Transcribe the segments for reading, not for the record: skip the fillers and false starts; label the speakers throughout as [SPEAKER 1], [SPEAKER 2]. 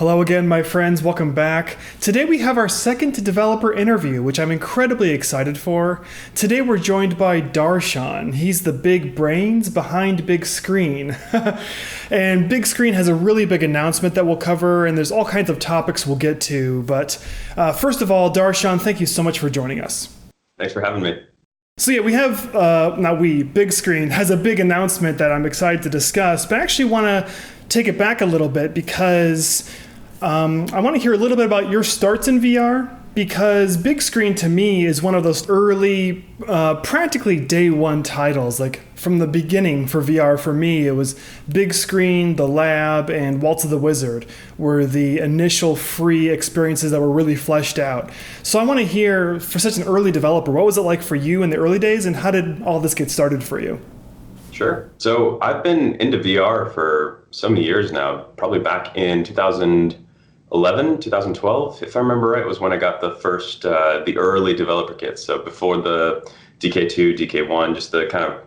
[SPEAKER 1] Hello again, my friends. Welcome back. Today we have our second developer interview, which I'm incredibly excited for. Today we're joined by Darshan. He's the big brains behind Bigscreen. And Bigscreen has a really big announcement that we'll cover, and there's all kinds of topics we'll get to. But first of all, Darshan, thank you so much for joining us.
[SPEAKER 2] Thanks for having me.
[SPEAKER 1] So yeah, we have, Bigscreen has a big announcement that I'm excited to discuss, but I actually want to take it back a little bit because I want to hear a little bit about your starts in VR, because Bigscreen to me is one of those early, practically day one titles. Like from the beginning for VR, for me, it was Bigscreen, The Lab, and Waltz of the Wizard were the initial free experiences that were really fleshed out. So I want to hear, for such an early developer, what was it like for you in the early days, and how did all this get started for you?
[SPEAKER 2] Sure. So I've been into VR for so many years now, probably back in 2011, 2012, if I remember right, was when I got the first, the early developer kits. So before the DK2, DK1, just the kind of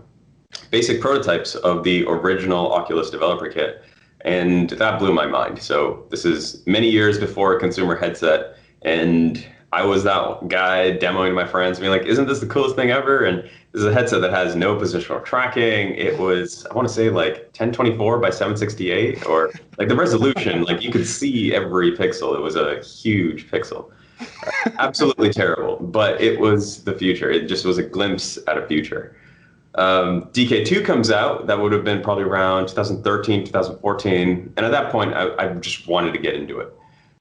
[SPEAKER 2] basic prototypes of the original Oculus developer kit. And that blew my mind. So this is many years before a consumer headset. And I was that guy demoing to my friends, being like, isn't this the coolest thing ever? And this is a headset that has no positional tracking. It was, I want to say, like 1024 by 768, or like the resolution, like you could see every pixel. It was a huge pixel. Absolutely terrible, but it was the future. It just was a glimpse at a future. DK2 comes out. That would have been probably around 2013, 2014. And at that point, I just wanted to get into it.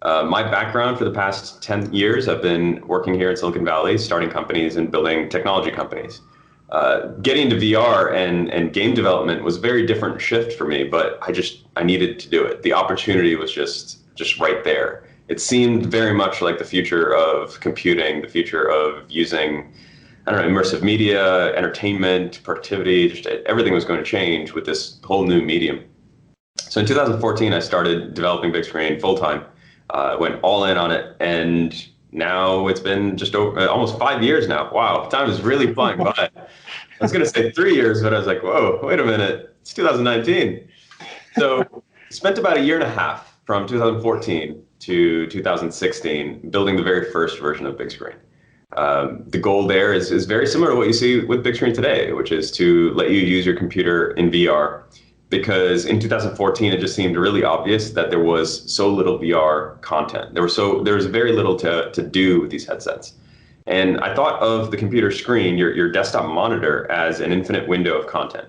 [SPEAKER 2] My background for the past 10 years, I've been working here in Silicon Valley, starting companies and building technology companies. Getting into VR and game development was a very different shift for me, but I needed to do it. The opportunity was just right there. It seemed very much like the future of computing, the future of using, I don't know, immersive media, entertainment, productivity, just everything was going to change with this whole new medium. So in 2014, I started developing Bigscreen full-time. Went all in on it, and now it's been just over, almost 5 years now. Wow, time is really flying by. I was going to say 3 years, but I was like, whoa, wait a minute, it's 2019. So spent about a year and a half from 2014 to 2016 building the very first version of Bigscreen. The goal there is very similar to what you see with Bigscreen today, which is to let you use your computer in VR. Because in 2014, it just seemed really obvious that there was so little VR content. There was very little to do with these headsets. And I thought of the computer screen, your desktop monitor, as an infinite window of content.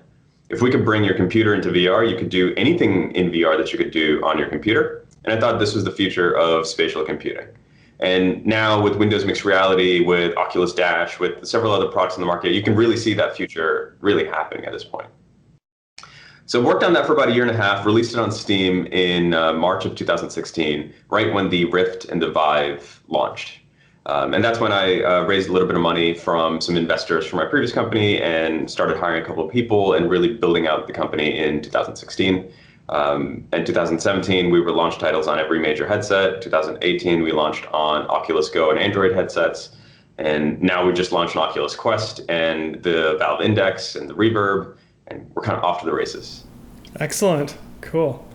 [SPEAKER 2] If we could bring your computer into VR, you could do anything in VR that you could do on your computer. And I thought this was the future of spatial computing. And now with Windows Mixed Reality, with Oculus Dash, with several other products in the market, you can really see that future really happening at this point. So worked on that for about a year and a half, released it on Steam in March of 2016, right when the Rift and the Vive launched. And that's when I raised a little bit of money from some investors from my previous company and started hiring a couple of people and really building out the company in 2016. In 2017, we were launch titles on every major headset. 2018, we launched on Oculus Go and Android headsets. And now we just launched an Oculus Quest and the Valve Index and the Reverb. And we're kind of off to the races.
[SPEAKER 1] Excellent. Cool.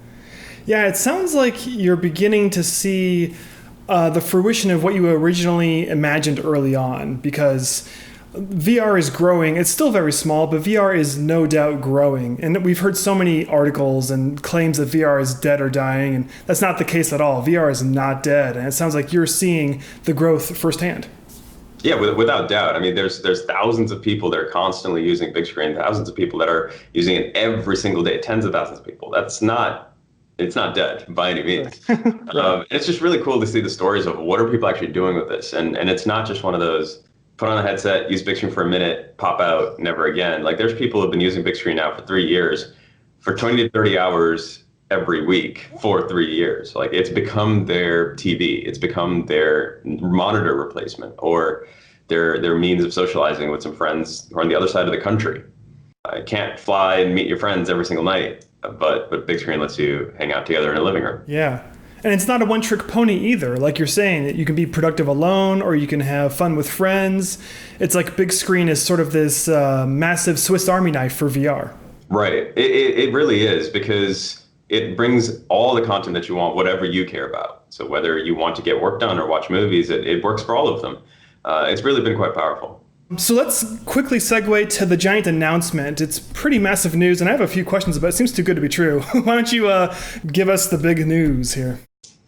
[SPEAKER 1] Yeah, it sounds like you're beginning to see the fruition of what you originally imagined early on, because VR is growing. It's still very small, but VR is no doubt growing. And we've heard so many articles and claims that VR is dead or dying, and that's not the case at all. VR is not dead, and it sounds like you're seeing the growth firsthand.
[SPEAKER 2] Yeah, without doubt. I mean, there's thousands of people that are constantly using Bigscreen, thousands of people that are using it every single day, tens of thousands of people. It's not dead by any means. It's just really cool to see the stories of what are people actually doing with this. And it's not just one of those, put on a headset, use Bigscreen for a minute, pop out, never again. Like there's people who have been using Bigscreen now for 3 years, for 20 to 30 hours every week for 3 years. Like it's become their TV, it's become their monitor replacement, or their means of socializing with some friends who are on the other side of the country. I can't fly and meet your friends every single night, but Bigscreen lets you hang out together in a living room.
[SPEAKER 1] Yeah. And it's not a one-trick pony either. Like you're saying, that you can be productive alone or you can have fun with friends. It's like Bigscreen is sort of this massive Swiss Army knife for VR.
[SPEAKER 2] Right. It really is, because it brings all the content that you want, whatever you care about. So whether you want to get work done or watch movies, it works for all of them. It's really been quite powerful.
[SPEAKER 1] So let's quickly segue to the giant announcement. It's pretty massive news, and I have a few questions about it. It seems too good to be true. Why don't you give us the big news here?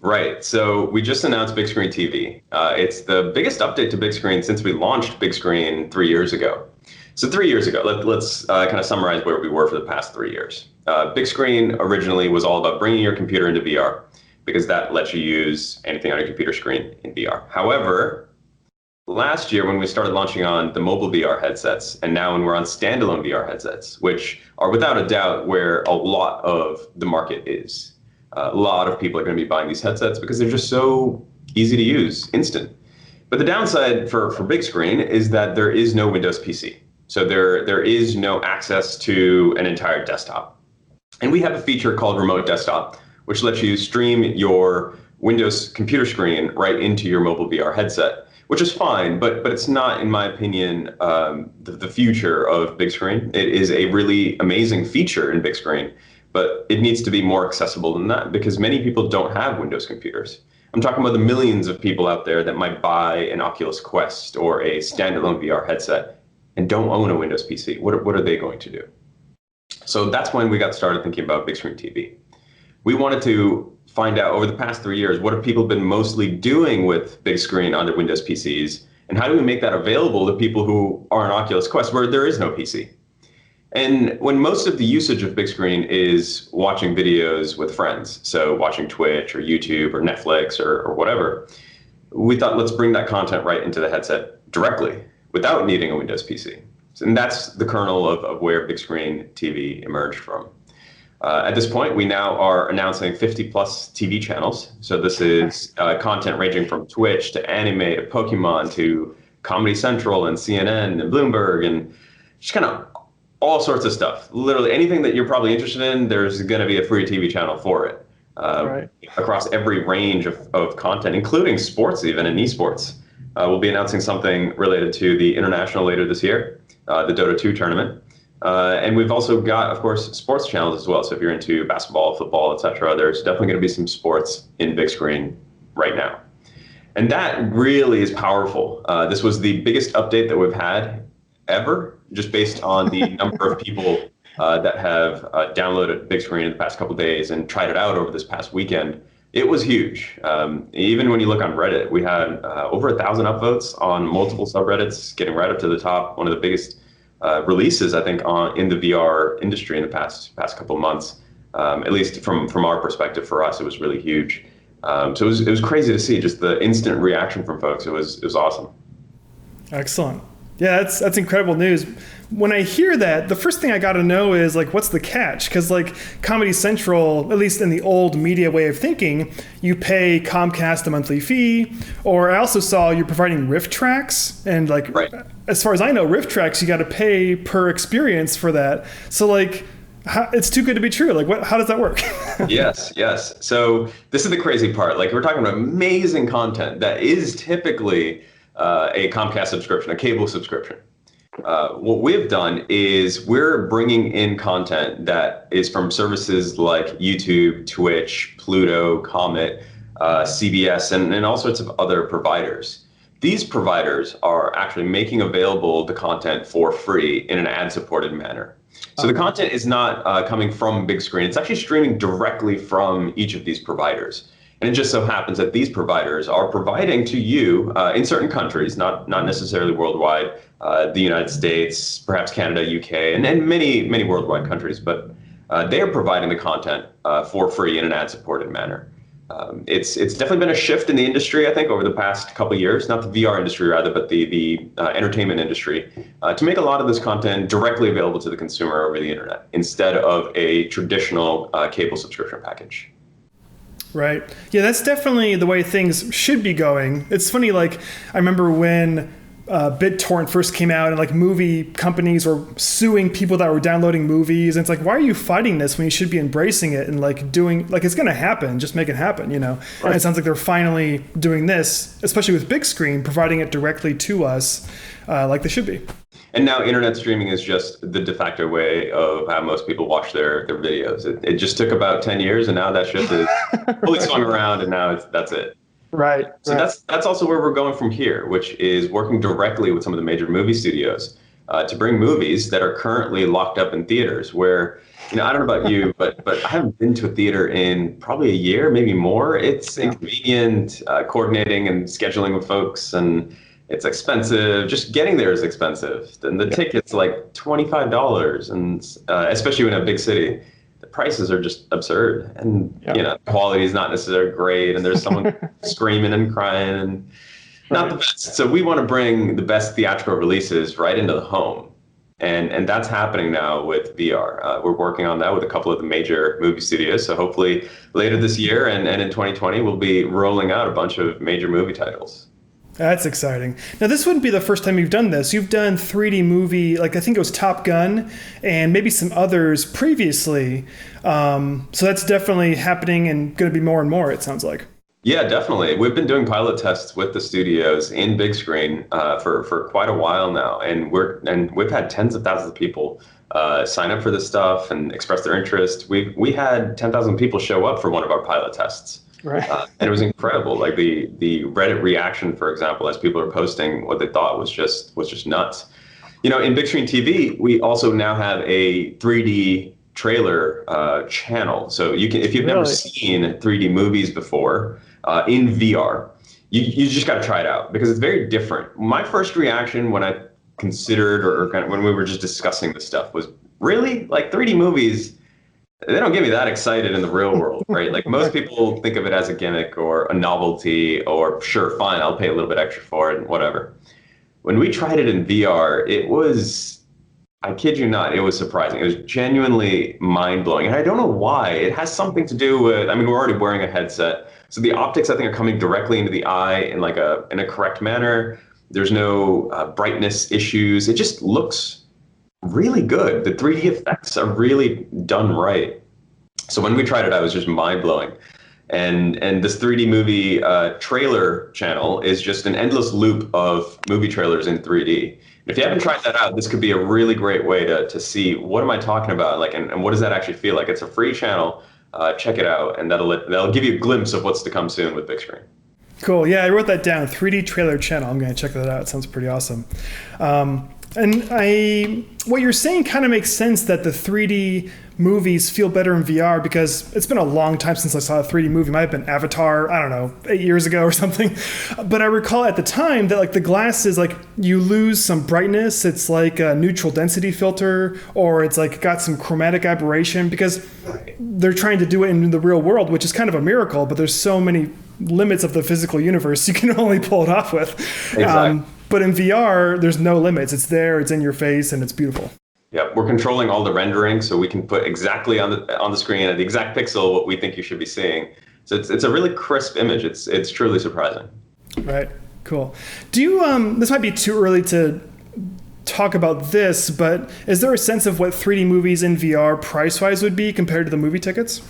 [SPEAKER 2] Right. So we just announced Bigscreen TV. It's the biggest update to Bigscreen since we launched Bigscreen 3 years ago. So 3 years ago, let's kind of summarize where we were for the past 3 years. Bigscreen originally was all about bringing your computer into VR because that lets you use anything on your computer screen in VR. However, last year when we started launching on the mobile VR headsets, and now when we're on standalone VR headsets, which are without a doubt where a lot of the market is. A lot of people are going to be buying these headsets because they're just so easy to use, instant. But the downside for Bigscreen is that there is no Windows PC. So there is no access to an entire desktop. And we have a feature called Remote Desktop, which lets you stream your Windows computer screen right into your mobile VR headset, which is fine, but it's not, in my opinion, the future of Bigscreen. It is a really amazing feature in Bigscreen, but it needs to be more accessible than that because many people don't have Windows computers. I'm talking about the millions of people out there that might buy an Oculus Quest or a standalone VR headset and don't own a Windows PC. What are they going to do? So that's when we got started thinking about Bigscreen TV. We wanted to find out over the past 3 years, what have people been mostly doing with Bigscreen on their Windows PCs? And how do we make that available to people who are on Oculus Quest where there is no PC? And when most of the usage of Bigscreen is watching videos with friends, so watching Twitch or YouTube or Netflix or whatever, we thought let's bring that content right into the headset directly without needing a Windows PC. And that's the kernel of where Bigscreen TV emerged from. At this point, we now are announcing 50 plus TV channels. So this is content ranging from Twitch to anime to Pokemon to Comedy Central and CNN and Bloomberg and just kind of all sorts of stuff. Literally anything that you're probably interested in, there's going to be a free TV channel for it. Right. Across every range of content, including sports even and esports. We'll be announcing something related to the International later this year, the Dota 2 tournament. And we've also got, of course, sports channels as well. So if you're into basketball, football, etc., there's definitely going to be some sports in Bigscreen right now. And that really is powerful. This was the biggest update that we've had ever, just based on the number of people that have downloaded Bigscreen in the past couple of days and tried it out over this past weekend. It was huge. Even when you look on Reddit, we had over 1,000 upvotes on multiple subreddits, getting right up to the top. One of the biggest releases, I think, in the VR industry in the past couple of months. At least from our perspective, for us, it was really huge. So it was crazy to see just the instant reaction from folks. It was awesome.
[SPEAKER 1] Excellent. Yeah, that's incredible news. When I hear that, the first thing I got to know is like, what's the catch? Because like Comedy Central, at least in the old media way of thinking, you pay Comcast a monthly fee. Or I also saw you're providing riff tracks, and like, right. As far as I know, riff tracks you got to pay per experience for that. So like, it's too good to be true. Like, how does that work?
[SPEAKER 2] Yes. So this is the crazy part. Like, we're talking about amazing content that is typically a Comcast subscription, a cable subscription. What we've done is we're bringing in content that is from services like YouTube, Twitch, Pluto, Comet, CBS, and all sorts of other providers. These providers are actually making available the content for free in an ad-supported manner. So the content is not coming from Bigscreen. It's actually streaming directly from each of these providers. And it just so happens that these providers are providing to you in certain countries, not necessarily worldwide, the United States, perhaps Canada, UK, and many worldwide countries, but they are providing the content for free in an ad-supported manner. It's definitely been a shift in the industry, I think, over the past couple of years, not the VR industry rather, but the entertainment industry, to make a lot of this content directly available to the consumer over the internet instead of a traditional cable subscription package.
[SPEAKER 1] Right. Yeah, that's definitely the way things should be going. It's funny, like, I remember when BitTorrent first came out and like movie companies were suing people that were downloading movies. And it's like, why are you fighting this when you should be embracing it and like doing, like, it's going to happen, just make it happen, you know? Right. And it sounds like they're finally doing this, especially with Bigscreen, providing it directly to us like they should be.
[SPEAKER 2] And now internet streaming is just the de facto way of how most people watch their videos. It just took about 10 years, and now that shift is fully swung around, and now that's it.
[SPEAKER 1] Right,
[SPEAKER 2] So
[SPEAKER 1] right.
[SPEAKER 2] that's also where we're going from here, which is working directly with some of the major movie studios to bring movies that are currently locked up in theaters. Where, I don't know about you, but I haven't been to a theater in probably a year, maybe more. It's
[SPEAKER 1] Yeah.
[SPEAKER 2] inconvenient coordinating and scheduling with folks, and it's expensive. Just getting there is expensive. And the
[SPEAKER 1] Yeah.
[SPEAKER 2] ticket's like $25, and especially in a big city, the prices are just absurd. And
[SPEAKER 1] Yeah.
[SPEAKER 2] the quality is not necessarily great, and there's someone screaming and crying and not the
[SPEAKER 1] Right.
[SPEAKER 2] best. So we want to bring the best theatrical releases right into the home. And that's happening now with VR. We're working on that with a couple of the major movie studios. So hopefully later this year and in 2020, we'll be rolling out a bunch of major movie titles.
[SPEAKER 1] That's exciting. Now, this wouldn't be the first time you've done this. You've done 3D movie, like I think it was Top Gun, and maybe some others previously. So that's definitely happening and going to be more and more, it sounds like.
[SPEAKER 2] Yeah, definitely. We've been doing pilot tests with the studios in big screen for quite a while now, and we've had tens of thousands of people sign up for this stuff and express their interest. We had 10,000 people show up for one of our pilot tests.
[SPEAKER 1] Right.
[SPEAKER 2] And it was incredible. Like the Reddit reaction, for example, as people are posting what they thought was just nuts. In Big Screen TV, we also now have a 3D trailer channel. So you can, if you've never
[SPEAKER 1] Really?
[SPEAKER 2] seen 3D movies before in VR, you just got to try it out because it's very different. My first reaction when I considered or kind of when we were just discussing this stuff was really like 3D movies. They don't get me that excited in the real world, right? Like most people think of it as a gimmick or a novelty or sure, fine, I'll pay a little bit extra for it and whatever. When we tried it in VR, it was, I kid you not, it was surprising. It was genuinely mind blowing. And I don't know why. It has something to do with, I mean, we're already wearing a headset. So the optics, I think, are coming directly into the eye in in a correct manner. There's no brightness issues. It just looks really good. The 3D effects are really done right. So when we tried it, I was just mind blowing. And this 3D movie trailer channel is just an endless loop of movie trailers in 3D. If you haven't tried that out, this could be a really great way to see what am I talking about, like, and what does that actually feel like? It's a free channel. Check it out, and that'll give you a glimpse of what's to come soon with Big Screen.
[SPEAKER 1] Cool. Yeah, I wrote that down. 3D trailer channel. I'm going to check that out. It sounds pretty awesome. What you're saying kind of makes sense that the 3D movies feel better in VR because it's been a long time since I saw a 3D movie. It might have been Avatar, I don't know, 8 years ago or something. But I recall at the time that like the glasses, like you lose some brightness. It's like a neutral density filter, or it's like got some chromatic aberration because they're trying to do it in the real world, which is kind of a miracle. But there's so many limits of the physical universe you can only pull it off with.
[SPEAKER 2] Exactly.
[SPEAKER 1] But in VR, there's no limits. It's there, it's in your face, and it's beautiful.
[SPEAKER 2] Yeah, we're controlling all the rendering, so we can put exactly on the screen at the exact pixel what we think you should be seeing. So it's a really crisp image. It's truly surprising.
[SPEAKER 1] Right. Cool. Do you? This might be too early to talk about this, but is there a sense of what 3D movies in VR price-wise would be compared to the movie tickets?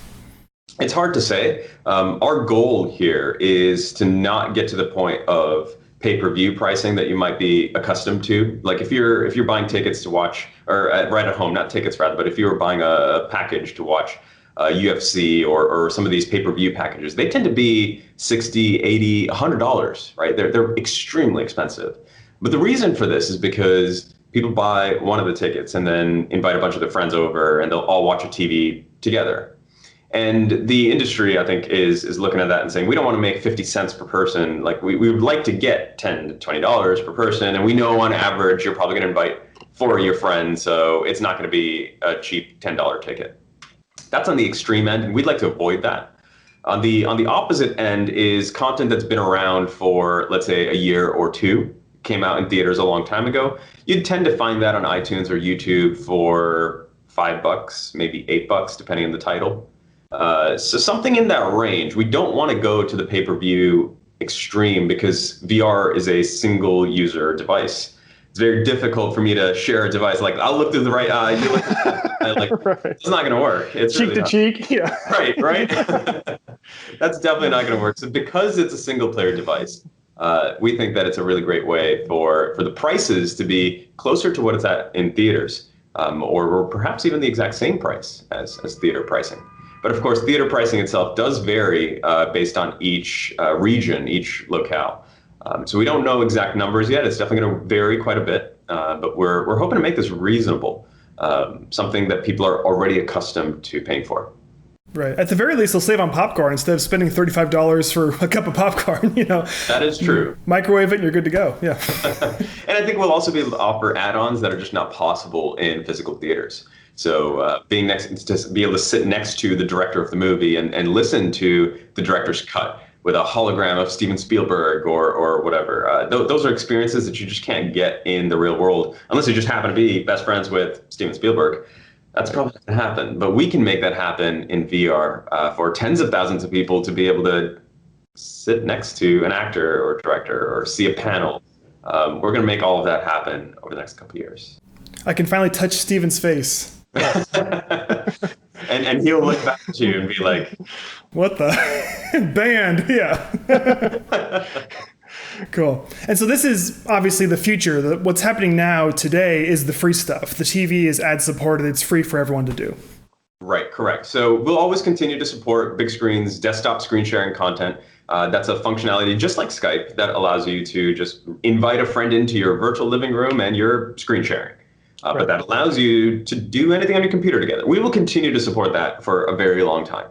[SPEAKER 2] It's hard to say. Our goal here is to not get to the point of pay-per-view pricing that you might be accustomed to. Like if you're buying tickets to watch, or right at home, not tickets rather, but if you were buying a package to watch UFC or some of these pay-per-view packages, they tend to be $60, $80, $100, right? They're extremely expensive. But the reason for this is because people buy one of the tickets and then invite a bunch of their friends over and they'll all watch a TV together. And the industry, I think, is looking at that and saying, we don't want to make 50 cents per person. Like we would like to get $10 to $20 per person. And we know on average, you're probably going to invite 4 of your friends. So it's not going to be a cheap $10 ticket. That's on the extreme end. And we'd like to avoid that. On the opposite end is content that's been around for, let's say, a year or two, came out in theaters a long time ago. You'd tend to find that on iTunes or YouTube for $5, maybe $8, depending on the title. So something in that range. We don't want to go to the pay-per-view extreme because VR is a single user device. It's very difficult for me to share a device. Like I'll look through the right eye, you look through the eye, like
[SPEAKER 1] Right.
[SPEAKER 2] it's not going to work. It's
[SPEAKER 1] Cheek
[SPEAKER 2] really
[SPEAKER 1] to
[SPEAKER 2] not.
[SPEAKER 1] cheek. Yeah.
[SPEAKER 2] Right. That's definitely not going to work. So because it's a single player device, we think that it's a really great way for the prices to be closer to what it's at in theaters, or perhaps even the exact same price as theater pricing. But of course, theater pricing itself does vary based on each region, each locale. So we don't know exact numbers yet. It's definitely going to vary quite a bit, but we're hoping to make this reasonable, something that people are already accustomed to paying for.
[SPEAKER 1] Right. At the very least, they'll save on popcorn instead of spending $35 for a cup of popcorn.
[SPEAKER 2] That is true.
[SPEAKER 1] Microwave it and you're good to go. Yeah.
[SPEAKER 2] And I think we'll also be able to offer add-ons that are just not possible in physical theaters. So being to be able to sit next to the director of the movie and listen to the director's cut with a hologram of Steven Spielberg or whatever. Those are experiences that you just can't get in the real world unless you just happen to be best friends with Steven Spielberg. That's probably not going to happen, but we can make that happen in VR for tens of thousands of people to be able to sit next to an actor or director or see a panel. We're going to make all of that happen over the next couple of years.
[SPEAKER 1] I can finally touch Steven's face.
[SPEAKER 2] and he'll look back at you and be like,
[SPEAKER 1] "What the band?" Yeah. Cool. And so this is obviously the future. What's happening now today is the free stuff. The TV is ad supported. It's free for everyone to do.
[SPEAKER 2] Right, correct. So we'll always continue to support Bigscreen's desktop screen sharing content. That's a functionality just like Skype that allows you to just invite a friend into your virtual living room and you're screen sharing. Right. But that allows you to do anything on your computer together. We will continue to support that for a very long time.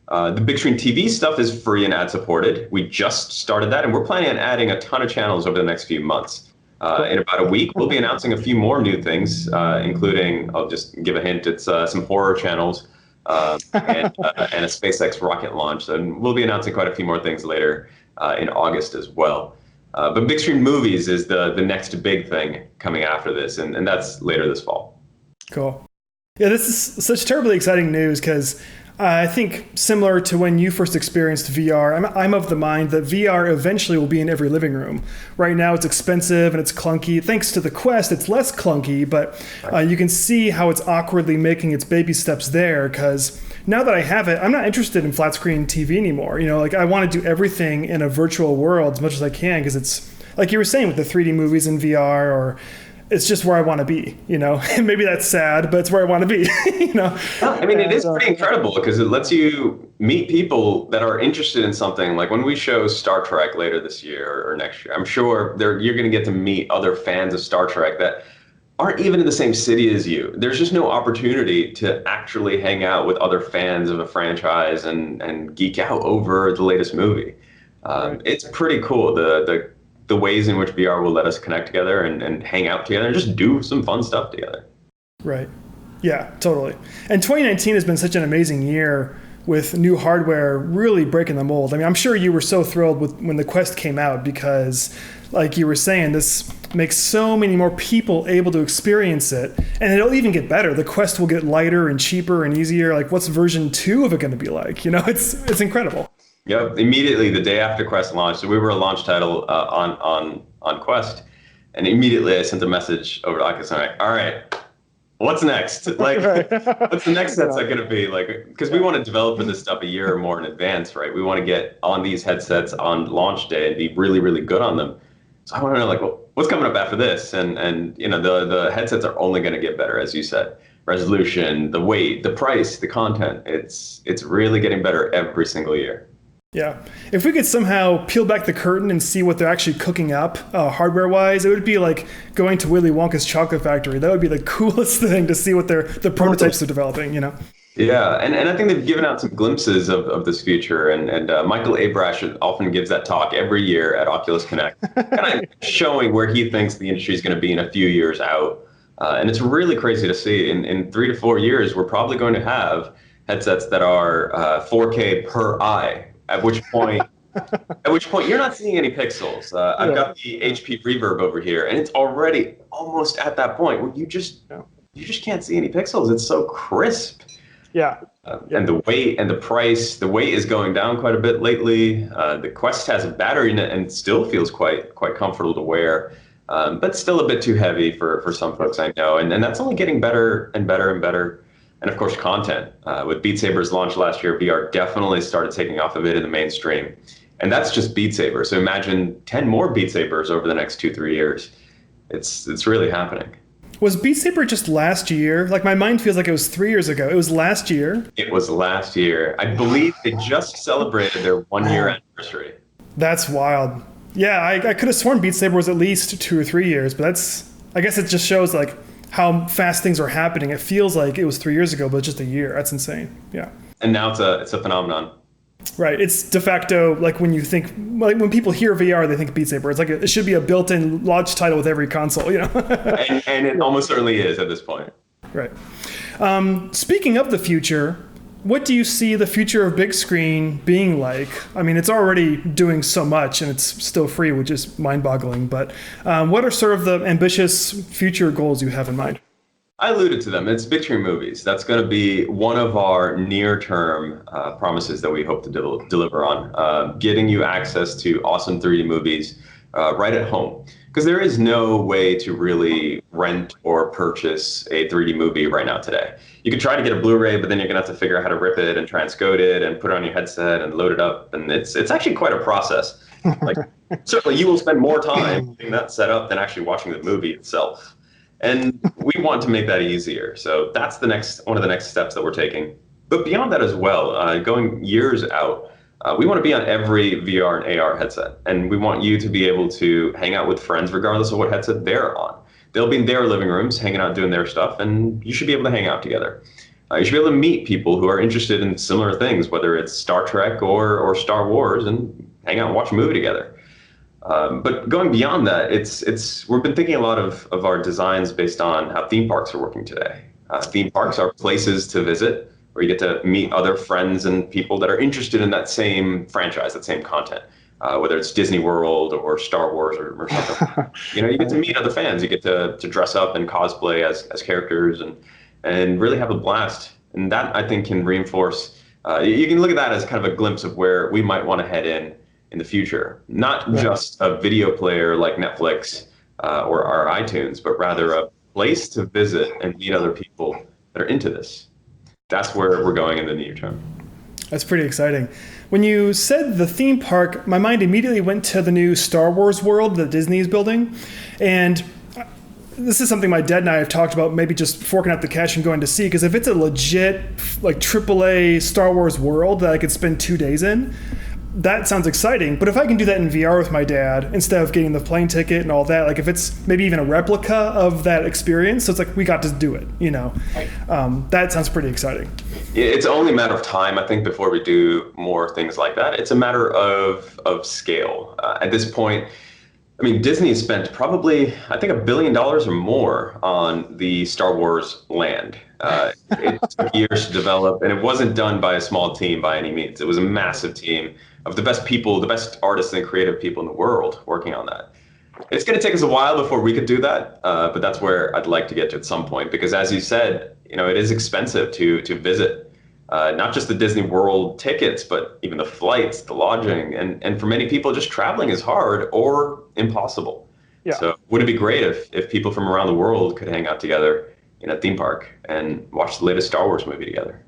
[SPEAKER 2] The Bigscreen TV stuff is free and ad-supported. We just started that, and we're planning on adding a ton of channels over the next few months. In about a week, we'll be announcing a few more new things, including, I'll just give a hint, it's some horror channels and a SpaceX rocket launch. And we'll be announcing quite a few more things later in August as well. But Bigscreen Movies is the next big thing coming after this, and that's later this fall.
[SPEAKER 1] Cool. Yeah, this is such terribly exciting news because I think similar to when you first experienced VR, I'm of the mind that VR eventually will be in every living room. Right now it's expensive and it's clunky. Thanks to the Quest, it's less clunky, but you can see how it's awkwardly making its baby steps there because now that I have it, I'm not interested in flat screen TV anymore. I want to do everything in a virtual world as much as I can because it's, like you were saying with the 3D movies in VR, or it's just where I want to be, Maybe that's sad, but it's where I want to be,
[SPEAKER 2] I mean, it is pretty incredible because it lets you meet people that are interested in something. Like when we show Star Trek later this year or next year, I'm sure you're going to get to meet other fans of Star Trek that aren't even in the same city as you. There's just no opportunity to actually hang out with other fans of a franchise and geek out over the latest movie. It's pretty cool. The ways in which VR will let us connect together and hang out together and just do some fun stuff together.
[SPEAKER 1] Right. Yeah, totally. And 2019 has been such an amazing year with new hardware really breaking the mold. I mean, I'm sure you were so thrilled when the Quest came out because, like you were saying, this makes so many more people able to experience it. And it'll even get better. The Quest will get lighter and cheaper and easier. Like, what's version 2 of it going to be like? It's incredible.
[SPEAKER 2] Yep. Immediately the day after Quest launched, so we were a launch title on Quest, and immediately I sent a message over to Oculus. I'm like, all right, what's next? Like, what's the next headset going to be? Like, because we want to develop this stuff a year or more in advance, right? We want to get on these headsets on launch day and be really, really good on them. So I want to know, like, well, what's coming up after this? And the headsets are only going to get better, as you said. Resolution, the weight, the price, the content. It's really getting better every single year.
[SPEAKER 1] Yeah. If we could somehow peel back the curtain and see what they're actually cooking up hardware-wise, it would be like going to Willy Wonka's chocolate factory. That would be the coolest thing to see what the prototypes are developing,
[SPEAKER 2] Yeah, and I think they've given out some glimpses of this future, and Michael Abrash often gives that talk every year at Oculus Connect, kind of showing where he thinks the industry is going to be in a few years out. And it's really crazy to see. In 3 to 4 years, we're probably going to have headsets that are 4K per eye. At which point you're not seeing any pixels. I've got the HP Reverb over here, and it's already almost at that point where you just can't see any pixels. It's so crisp.
[SPEAKER 1] Yeah.
[SPEAKER 2] And the weight and the price, the weight is going down quite a bit lately. The Quest has a battery in it and still feels quite comfortable to wear, but still a bit too heavy for some folks I know. And that's only getting better and better and better. And of course, content. With Beat Saber's launch last year, VR definitely started taking off a bit in the mainstream. And that's just Beat Saber. So imagine 10 more Beat Sabers over the next 2, 3 years. It's really happening.
[SPEAKER 1] Was Beat Saber just last year? Like my mind feels like it was 3 years ago. It was last year.
[SPEAKER 2] It was last year. I believe they just celebrated their 1 year anniversary.
[SPEAKER 1] That's wild. Yeah, I could have sworn Beat Saber was at least 2 or 3 years, but I guess it just shows like how fast things are happening. It feels like it was 3 years ago, but just a year. That's insane. Yeah.
[SPEAKER 2] And now it's a phenomenon.
[SPEAKER 1] Right. It's de facto like when you think like when people hear VR, they think Beat Saber. It's like it should be a built-in launch title with every console, you know.
[SPEAKER 2] and it almost certainly is at this point.
[SPEAKER 1] Right. Speaking of the future, what do you see the future of Bigscreen being like? I mean, it's already doing so much and it's still free, which is mind-boggling. But what are sort of the ambitious future goals you have in mind?
[SPEAKER 2] I alluded to them. It's Bigscreen Movies. That's going to be one of our near-term promises that we hope to deliver on, getting you access to awesome 3D movies right at home. Because there is no way to really rent or purchase a 3D movie right now today. You can try to get a Blu-ray, but then you're going to have to figure out how to rip it and transcode it and put it on your headset and load it up. And it's actually quite a process. Like certainly you will spend more time getting that set up than actually watching the movie itself. And we want to make that easier. So that's one of the next steps that we're taking. But beyond that as well, going years out, we want to be on every VR and AR headset. And we want you to be able to hang out with friends regardless of what headset they're on. They'll be in their living rooms, hanging out, doing their stuff, and you should be able to hang out together. You should be able to meet people who are interested in similar things, whether it's Star Trek or Star Wars, and hang out and watch a movie together. But going beyond that, we've been thinking a lot of our designs based on how theme parks are working today. Theme parks are places to visit where you get to meet other friends and people that are interested in that same franchise, that same content, whether it's Disney World or Star Wars or something. You get to meet other fans. You get to dress up and cosplay as characters and really have a blast. And that, I think, can reinforce. You can look at that as kind of a glimpse of where we might want to head in the future. Not just a video player like Netflix or our iTunes, but rather a place to visit and meet other people that are into this. That's where we're going in the near term.
[SPEAKER 1] That's pretty exciting. When you said the theme park, my mind immediately went to the new Star Wars world that Disney is building. And this is something my dad and I have talked about, maybe just forking out the cash and going to see, because if it's a legit like AAA Star Wars world that I could spend 2 days in, that sounds exciting. But if I can do that in VR with my dad instead of getting the plane ticket and all that, like if it's maybe even a replica of that experience, so it's like we got to do it, that sounds pretty exciting.
[SPEAKER 2] It's only a matter of time, I think, before we do more things like that. It's a matter of scale. At this point, I mean, Disney has spent probably, I think, $1 billion or more on the Star Wars land. It took years to develop, and it wasn't done by a small team by any means. It was a massive team of the best people, the best artists and creative people in the world working on that. It's going to take us a while before we could do that, but that's where I'd like to get to at some point, because as you said, it is expensive to visit. Not just the Disney World tickets, but even the flights, the lodging, and for many people, just traveling is hard or impossible. Yeah. So would it be great if people from around the world could hang out together in a theme park and watch the latest Star Wars movie together?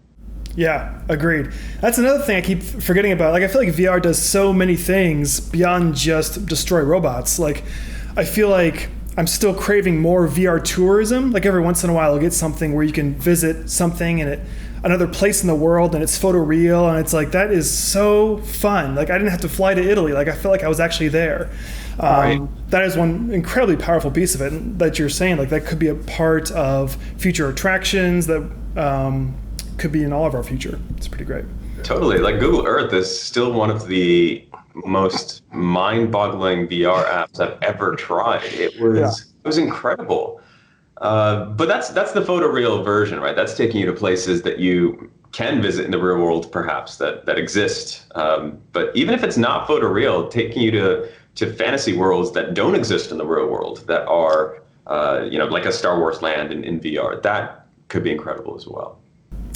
[SPEAKER 1] Yeah, agreed. That's another thing I keep forgetting about. Like, I feel like VR does so many things beyond just destroy robots. Like, I feel like I'm still craving more VR tourism. Like every once in a while I'll get something where you can visit something in another place in the world and it's photoreal, and it's like, that is so fun. Like I didn't have to fly to Italy. Like I felt like I was actually there. Right. That is one incredibly powerful piece of it that you're saying. Like that could be a part of future attractions that could be in all of our future. It's pretty great. Totally.
[SPEAKER 2] Like Google Earth is still one of the most mind-boggling VR apps I've ever tried. It was incredible. But that's the photoreal version, right? That's taking you to places that you can visit in the real world, perhaps that exist. But even if it's not photoreal, taking you to fantasy worlds that don't exist in the real world, that are like a Star Wars land in VR, that could be incredible as well.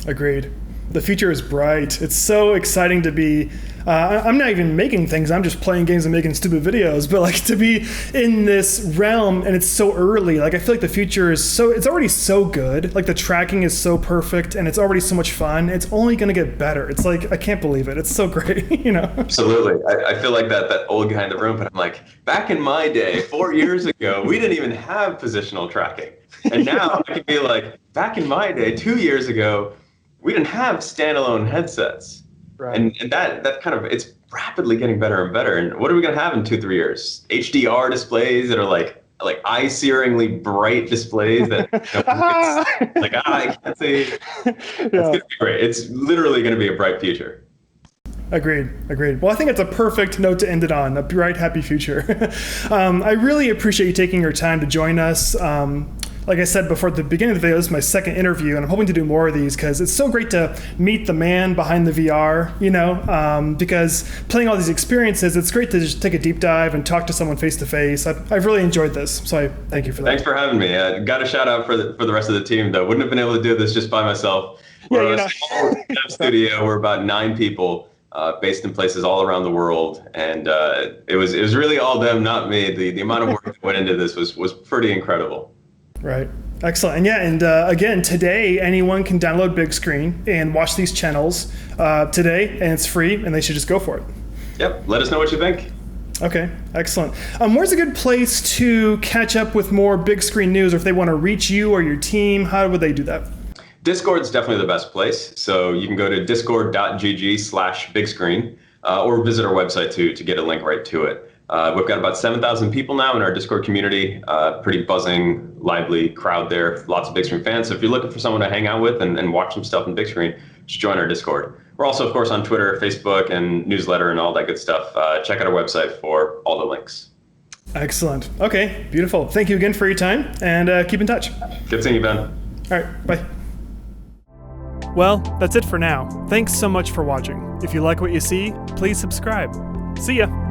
[SPEAKER 1] Agreed. The future is bright. It's so exciting to be. I'm not even making things. I'm just playing games and making stupid videos. But like to be in this realm, and it's so early. Like I feel like the future is so. It's already so good. Like the tracking is so perfect, and it's already so much fun. It's only going to get better. It's like I can't believe it. It's so great.
[SPEAKER 2] Absolutely. I feel like that old guy in the room. But I'm like, back in my day, 4 years ago, we didn't even have positional tracking, and now I can be like, back in my day, 2 years ago, we didn't have standalone headsets.
[SPEAKER 1] Right.
[SPEAKER 2] And that kind of, it's rapidly getting better and better. And what are we going to have in 2-3 years? HDR displays that are like eye-searingly bright displays that like, I can't see. It's going to be great. It's literally going to be a bright future.
[SPEAKER 1] Agreed. Well, I think it's a perfect note to end it on, a bright, happy future. I really appreciate you taking your time to join us. Like I said before at the beginning of the video, this is my second interview, and I'm hoping to do more of these because it's so great to meet the man behind the VR, because playing all these experiences, it's great to just take a deep dive and talk to someone face to face. I've really enjoyed this, so I thank you for that.
[SPEAKER 2] Thanks for having me. Got a shout out for the rest of the team, though. Wouldn't have been able to do this just by myself. We're a small dev studio. We're about 9 people. Based in places all around the world, and it was really all them, not me. The amount of work that went into this was pretty incredible.
[SPEAKER 1] Right. Excellent. And again, today anyone can download Bigscreen and watch these channels today, and it's free, and they should just go for it.
[SPEAKER 2] Yep. Let us know what you think.
[SPEAKER 1] Okay. Excellent. Where's a good place to catch up with more Bigscreen news, or if they want to reach you or your team, how would they do that?
[SPEAKER 2] Discord's definitely the best place. So you can go to discord.gg/bigscreen or visit our website to get a link right to it. We've got about 7,000 people now in our Discord community, pretty buzzing, lively crowd there, lots of Bigscreen fans. So if you're looking for someone to hang out with and watch some stuff in Bigscreen, just join our Discord. We're also, of course, on Twitter, Facebook, and newsletter and all that good stuff. Check out our website for all the links.
[SPEAKER 1] Excellent. Okay, beautiful. Thank you again for your time, and keep in touch.
[SPEAKER 2] Good seeing you, Ben.
[SPEAKER 1] All right, bye. Well, that's it for now. Thanks so much for watching. If you like what you see, please subscribe. See ya.